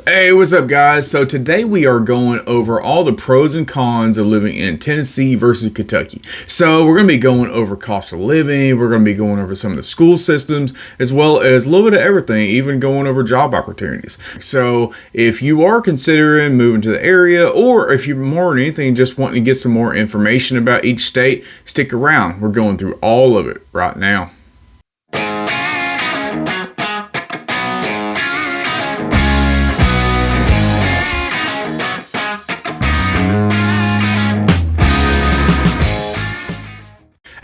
Hey, what's up, guys? So today we are going over all the pros and cons of living in Tennessee versus Kentucky. So we're going to be going over cost of living, we're going to be going over some of the school systems, as well as a little bit of everything, even going over job opportunities. So if you are considering moving to the area, or if you're more than anything just wanting to get some more information about each state, stick around. We're going through all of it right now.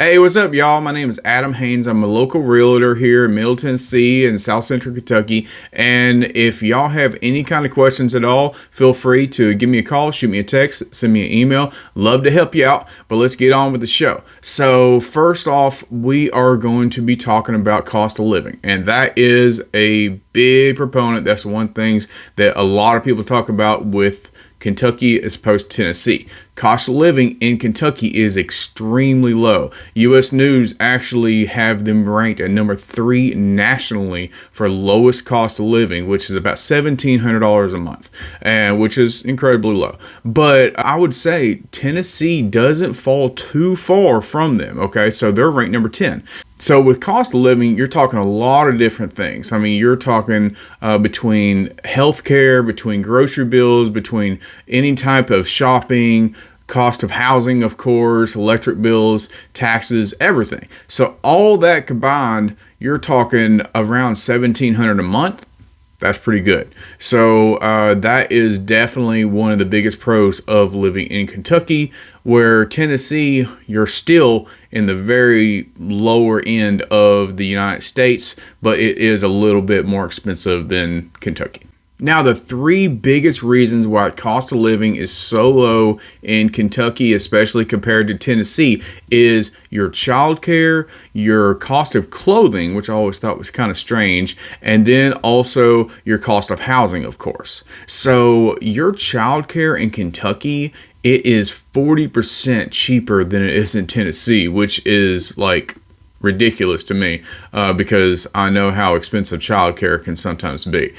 Hey, what's up, y'all? My name is Adam Haynes. I'm a local realtor here in Middle Tennessee and South Central Kentucky. And if y'all have any kind of questions at all, feel free to give me a call, shoot me a text, send me an email. Love to help you out, but let's get on with the show. So first off, we are going to be talking about cost of living. And that is a big proponent. That's one thing that a lot of people talk about with Kentucky as opposed to Tennessee. Cost of living in Kentucky is extremely low. U.S. News actually have them ranked at number 3 nationally for lowest cost of living, which is about $1,700 a month, and which is incredibly low. But I would say Tennessee doesn't fall too far from them. Okay, so they're ranked number 10. So with cost of living, you're talking a lot of different things. I mean, you're talking between healthcare, between grocery bills, between any type of shopping, cost of housing, of course, electric bills, taxes, everything. So all that combined, you're talking around $1,700 a month. That's pretty good. So that is definitely one of the biggest pros of living in Kentucky, where Tennessee, you're still in the very lower end of the United States, but it is a little bit more expensive than Kentucky. Now, the 3 biggest reasons why cost of living is so low in Kentucky, especially compared to Tennessee, is your childcare, your cost of clothing, which I always thought was kind of strange, and then also your cost of housing, of course. So your childcare in Kentucky, it is 40% cheaper than it is in Tennessee, which is like ridiculous to me because I know how expensive childcare can sometimes be.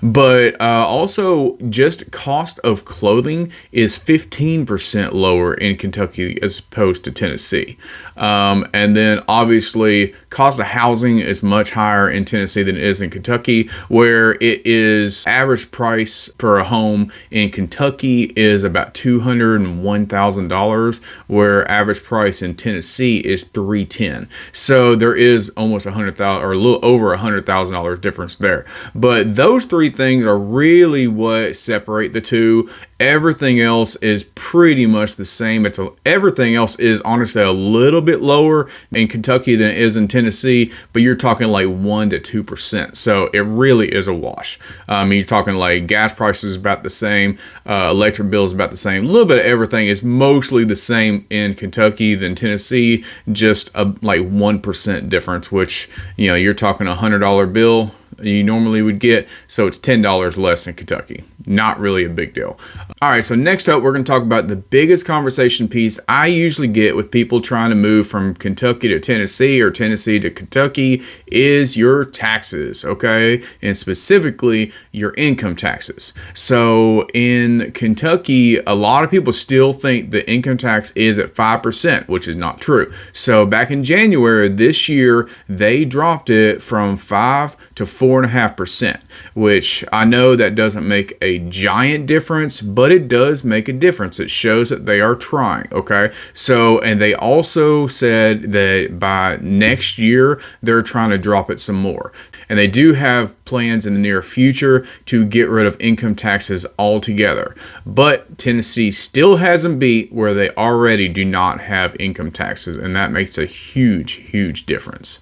But also just cost of clothing is 15% lower in Kentucky as opposed to Tennessee. And then obviously cost of housing is much higher in Tennessee than it is in Kentucky, where it is average price for a home in Kentucky is about $201,000, where average price in Tennessee is $310,000. So there is almost $100,000 or a little over $100,000 difference there. But those 3 things are really what separate the two. Everything else is pretty much the same. Everything else is honestly a little bit lower in Kentucky than it is in Tennessee, but you're talking like 1 to 2%. So it really is a wash. You're talking like gas prices about the same, electric bills about the same. A little bit of everything is mostly the same in Kentucky than Tennessee, just like 1% difference, which, you know, you're talking a $100 bill you normally would get, so it's $10 less in Kentucky. Not really a big deal. All right, so next up, we're going to talk about the biggest conversation piece I usually get with people trying to move from Kentucky to Tennessee or Tennessee to Kentucky is your taxes, okay? And specifically, your income taxes. So in Kentucky, a lot of people still think the income tax is at 5%, which is not true. So back in January this year, they dropped it from 5 to 4.5%, which I know that doesn't make a giant difference, but it does make a difference. It shows that they are trying, okay? So, and they also said that by next year, they're trying to drop it some more. And they do have plans in the near future to get rid of income taxes altogether. But Tennessee still has them beat where they already do not have income taxes, and that makes a huge, huge difference.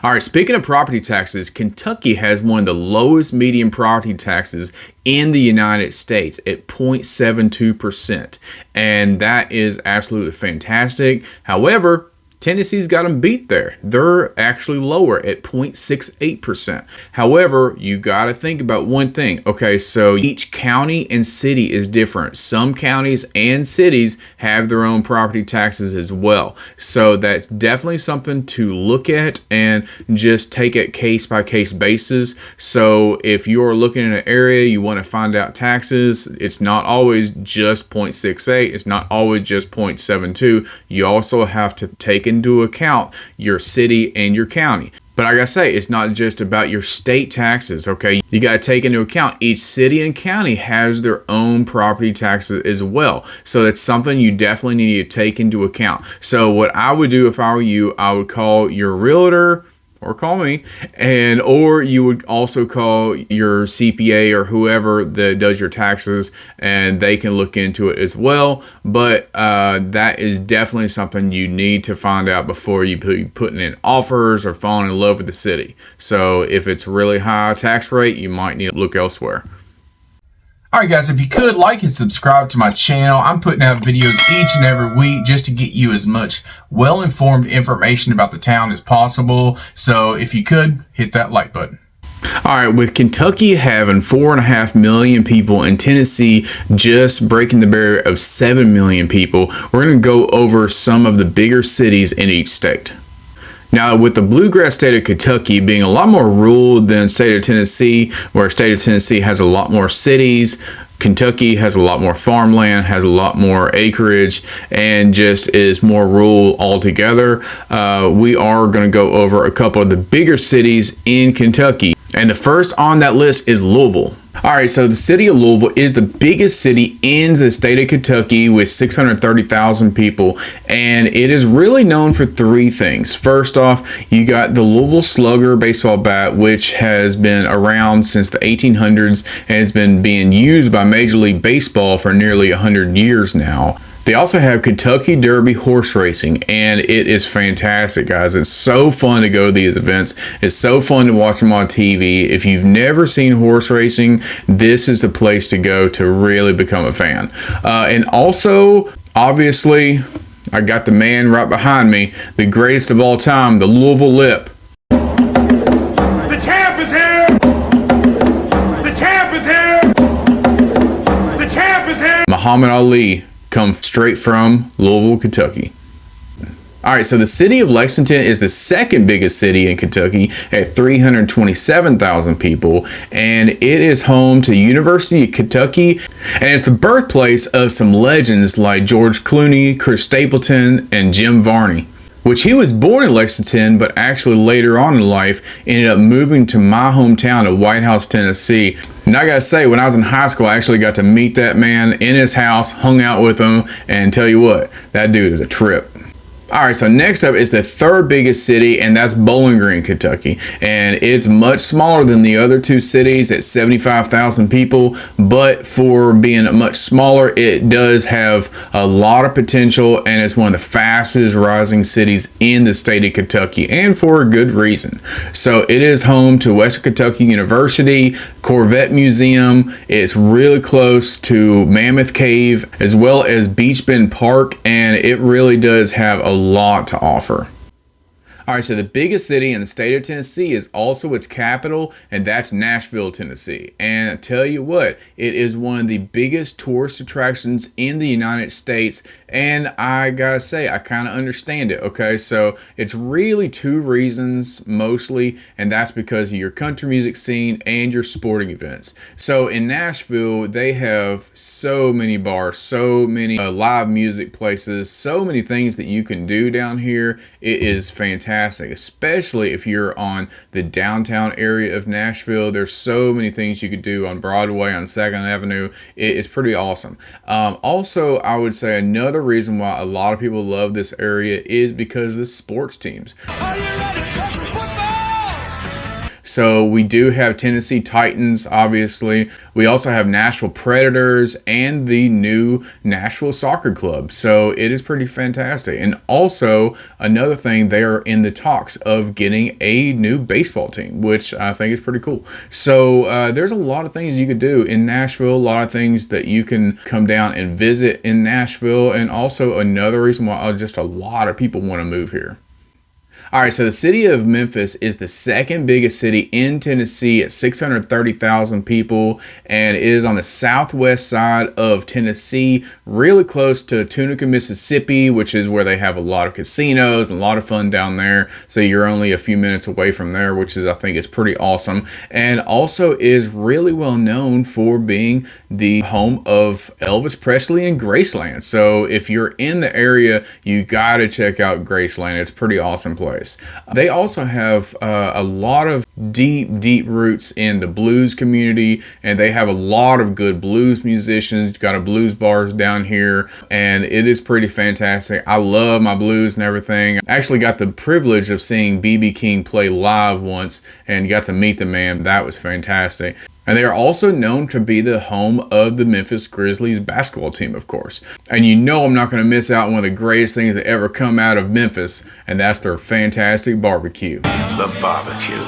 All right, speaking of property taxes, Kentucky has one of the lowest median property taxes in the United States at 0.72%. And that is absolutely fantastic. However, Tennessee's got them beat there. They're actually lower at 0.68%. However, you got to think about one thing. Okay, so each county and city is different. Some counties and cities have their own property taxes as well. So that's definitely something to look at and just take it case by case basis. So if you're looking in an area, you want to find out taxes, it's not always just 0.68. It's not always just 0.72. You also have to take into account your city and your county. But like I say, it's not just about your state taxes, okay? You got to take into account each city and county has their own property taxes as well. So that's something you definitely need to take into account. So what I would do if I were you, I would call your realtor, or call me, or you would also call your CPA or whoever that does your taxes, and they can look into it as well. But that is definitely something you need to find out before you putting in offers or falling in love with the city. So if it's a really high tax rate, you might need to look elsewhere. Alright guys, if you could like and subscribe to my channel. I'm putting out videos each and every week just to get you as much well-informed information about the town as possible. So if you could, hit that like button. All right, with Kentucky having 4.5 million people and Tennessee just breaking the barrier of 7 million people, we're going to go over some of the bigger cities in each state. Now, with the bluegrass state of Kentucky being a lot more rural than state of Tennessee, where state of Tennessee has a lot more cities, Kentucky has a lot more farmland, has a lot more acreage, and just is more rural altogether. We are going to go over a couple of the bigger cities in Kentucky. And the first on that list is Louisville. All right, so the city of Louisville is the biggest city in the state of Kentucky with 630,000 people, and it is really known for three things. First off, you got the Louisville Slugger baseball bat, which has been around since the 1800s and has been being used by Major League Baseball for nearly 100 years now. They also have Kentucky Derby horse racing, and it is fantastic, guys. It's so fun to go to these events. It's so fun to watch them on TV. If you've never seen horse racing, this is the place to go to really become a fan. And also, obviously, I got the man right behind me, the greatest of all time, the Louisville Lip. The champ is here! The champ is here! The champ is here! Muhammad Ali. Come straight from Louisville, Kentucky. All right, so the city of Lexington is the second biggest city in Kentucky at 327,000 people, and it is home to University of Kentucky, and it's the birthplace of some legends like George Clooney, Chris Stapleton, and Jim Varney. Which he was born in Lexington, but actually later on in life ended up moving to my hometown of White House, Tennessee. And I gotta say, when I was in high school, I actually got to meet that man in his house, hung out with him, and tell you what, that dude is a trip. All right, so next up is the third biggest city, and that's Bowling Green, Kentucky. And it's much smaller than the other two cities at 75,000 people, but for being much smaller, it does have a lot of potential, and it's one of the fastest rising cities in the state of Kentucky, and for a good reason. So it is home to Western Kentucky University, Corvette Museum. It's really close to Mammoth Cave, as well as Beach Bend Park, and it really does have a lot to offer. All right, so the biggest city in the state of Tennessee is also its capital, and that's Nashville, Tennessee. And I tell you what, it is one of the biggest tourist attractions in the United States, and I gotta say, I kind of understand it, okay? So it's really two reasons mostly, and that's because of your country music scene and your sporting events. So in Nashville, they have so many bars, so many live music places, so many things that you can do down here. It is fantastic. Especially if you're on the downtown area of Nashville. There's so many things you could do on Broadway, on 2nd Avenue. It's pretty awesome. Also, I would say another reason why a lot of people love this area is because of the sports teams. Are you ready to touch football? So we do have Tennessee Titans, obviously. We also have Nashville Predators and the new Nashville Soccer Club. So it is pretty fantastic. And also, another thing, they are in the talks of getting a new baseball team, which I think is pretty cool. So there's a lot of things you could do in Nashville, a lot of things that you can come down and visit in Nashville, and also another reason why just a lot of people want to move here. All right, so the city of Memphis is the second biggest city in Tennessee at 630,000 people, and it is on the southwest side of Tennessee, really close to Tunica, Mississippi, which is where they have a lot of casinos and a lot of fun down there. So you're only a few minutes away from there, which is, I think, is pretty awesome. And also is really well known for being the home of Elvis Presley and Graceland. So if you're in the area, you got to check out Graceland. It's a pretty awesome place. They also have a lot of deep roots in the blues community, and they have a lot of good blues musicians. You've got a blues bars down here, and it is pretty fantastic. I love my blues and everything. I actually got the privilege of seeing B.B. King play live once and got to meet the man. That was fantastic. And they are also known to be the home of the Memphis Grizzlies basketball team, of course. And you know I'm not going to miss out on one of the greatest things that ever come out of Memphis, and that's their fantastic barbecue. The barbecue.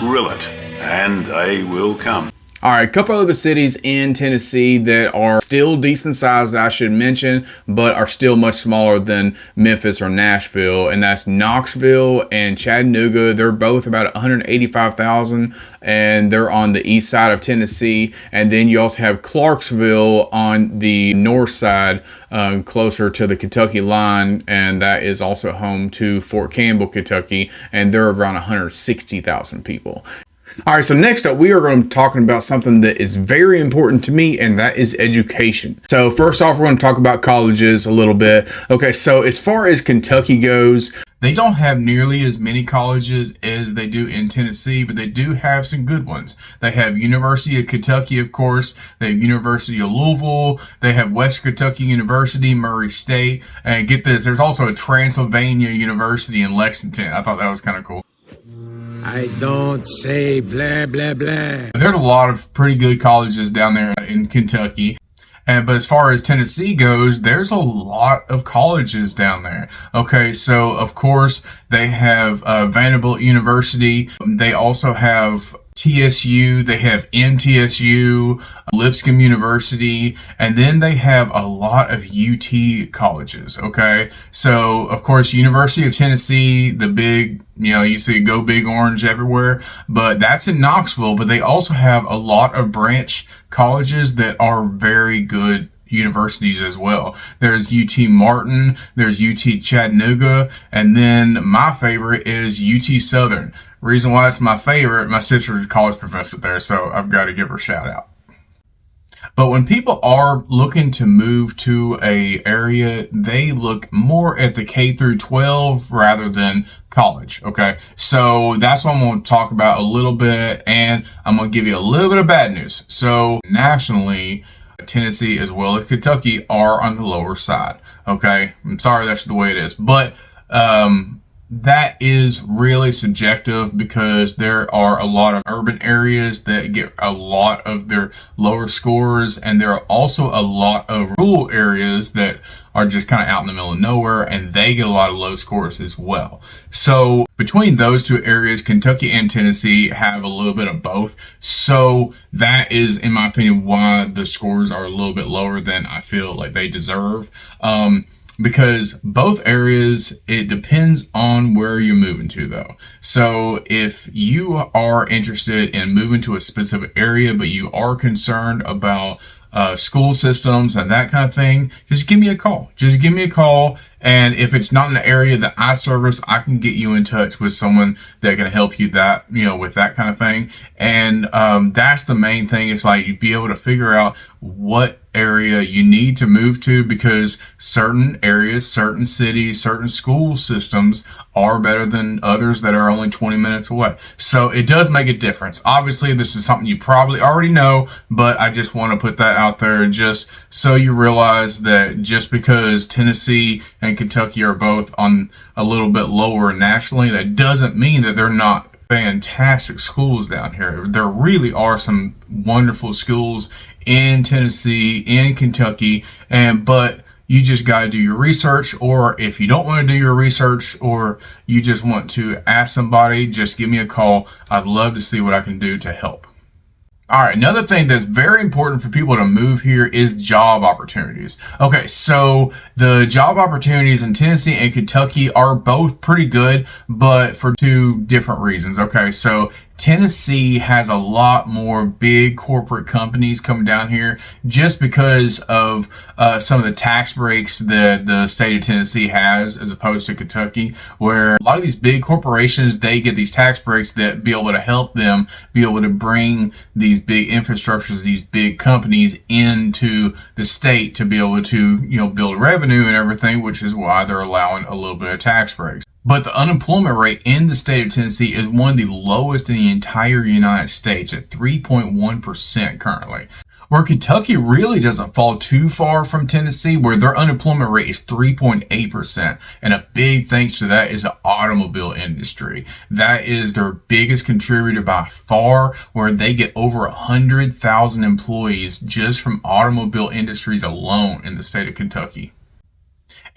Grill it, and they will come. All right, a couple other cities in Tennessee that are still decent sized that I should mention, but are still much smaller than Memphis or Nashville, and that's Knoxville and Chattanooga. They're both about 185,000, and they're on the east side of Tennessee. And then you also have Clarksville on the north side, closer to the Kentucky line, and that is also home to Fort Campbell, Kentucky, and they're around 160,000 people. All right, so next up, we are going to be talking about something that is very important to me, and that is education. So first off, we're going to talk about colleges a little bit. Okay, so as far as Kentucky goes, they don't have nearly as many colleges as they do in Tennessee, but they do have some good ones. They have University of Kentucky, of course. They have University of Louisville. They have West Kentucky University, Murray State. And get this, there's also a Transylvania University in Lexington. I thought that was kind of cool. I don't say blah, blah, blah. There's a lot of pretty good colleges down there in Kentucky. But as far as Tennessee goes, there's a lot of colleges down there. Okay, so of course they have Vanderbilt University. They also have TSU, they have MTSU, Lipscomb University, and then they have a lot of UT colleges, okay? So, of course, University of Tennessee, the big, you see Go Big Orange everywhere, but that's in Knoxville, but they also have a lot of branch colleges that are very good universities as well. There's UT Martin, there's UT Chattanooga, and then my favorite is UT Southern. Reason why it's my favorite, my sister's a college professor there, so I've got to give her a shout out. But when people are looking to move to a area, they look more at the K through 12 rather than college. Okay, so that's what I'm going to talk about a little bit, and I'm going to give you a little bit of bad news. So nationally, Tennessee as well as Kentucky are on the lower side. Okay, I'm sorry, that's the way it is, but that is really subjective because there are a lot of urban areas that get a lot of their lower scores, and there are also a lot of rural areas that are just kind of out in the middle of nowhere, and they get a lot of low scores as well. So between those two areas, Kentucky and Tennessee have a little bit of both. So that is, in my opinion, why the scores are a little bit lower than I feel like they deserve. Because both areas, it depends on where you're moving to though. So if you are interested in moving to a specific area, but you are concerned about school systems and that kind of thing, just give me a call. Just give me a call. And if it's not in the area that I service, I can get you in touch with someone that can help you with that kind of thing. And that's the main thing. It's like you be able to figure out what area you need to move to, because certain areas, certain cities, certain school systems are better than others that are only 20 minutes away. So it does make a difference. Obviously, this is something you probably already know, but I just want to put that out there just so you realize that just because Tennessee and Kentucky are both on a little bit lower nationally, that doesn't mean that they're not fantastic schools down here. There really are some wonderful schools in Tennessee, in Kentucky, but you just got to do your research. Or if you don't want to do your research, or you just want to ask somebody, just give me a call. I'd love to see what I can do to help. All right, another thing that's very important for people to move here is job opportunities. Okay, so the job opportunities in Tennessee and Kentucky are both pretty good, but for two different reasons. Okay, so Tennessee has a lot more big corporate companies coming down here just because of some of the tax breaks that the state of Tennessee has, as opposed to Kentucky, where a lot of these big corporations, they get these tax breaks that be able to help them be able to bring these big infrastructures, these big companies into the state to be able to, build revenue and everything, which is why they're allowing a little bit of tax breaks. But the unemployment rate in the state of Tennessee is one of the lowest in the entire United States at 3.1% currently. Where Kentucky really doesn't fall too far from Tennessee, where their unemployment rate is 3.8%. And a big thanks to that is the automobile industry. That is their biggest contributor by far, where they get over 100,000 employees just from automobile industries alone in the state of Kentucky.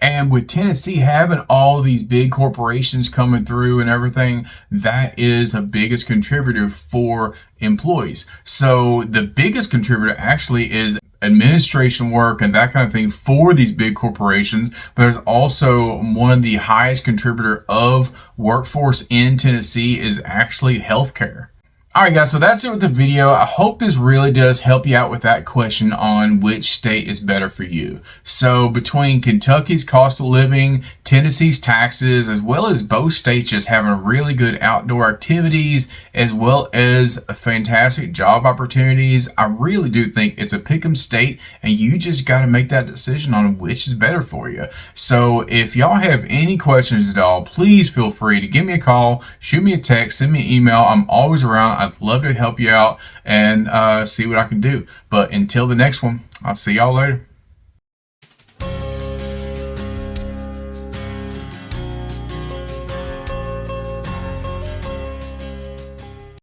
And with Tennessee having all these big corporations coming through and everything, that is the biggest contributor for employees. So the biggest contributor actually is administration work and that kind of thing for these big corporations. But there's also one of the highest contributor of workforce in Tennessee is actually healthcare. Alright guys, so that's it with the video. I hope this really does help you out with that question on which state is better for you. So between Kentucky's cost of living, Tennessee's taxes, as well as both states just having really good outdoor activities, as well as fantastic job opportunities, I really do think it's a pick'em state, and you just got to make that decision on which is better for you. So if y'all have any questions at all, please feel free to give me a call, shoot me a text, send me an email. I'm always around. I'd love to help you out and see what I can do. But until the next one, I'll see y'all later.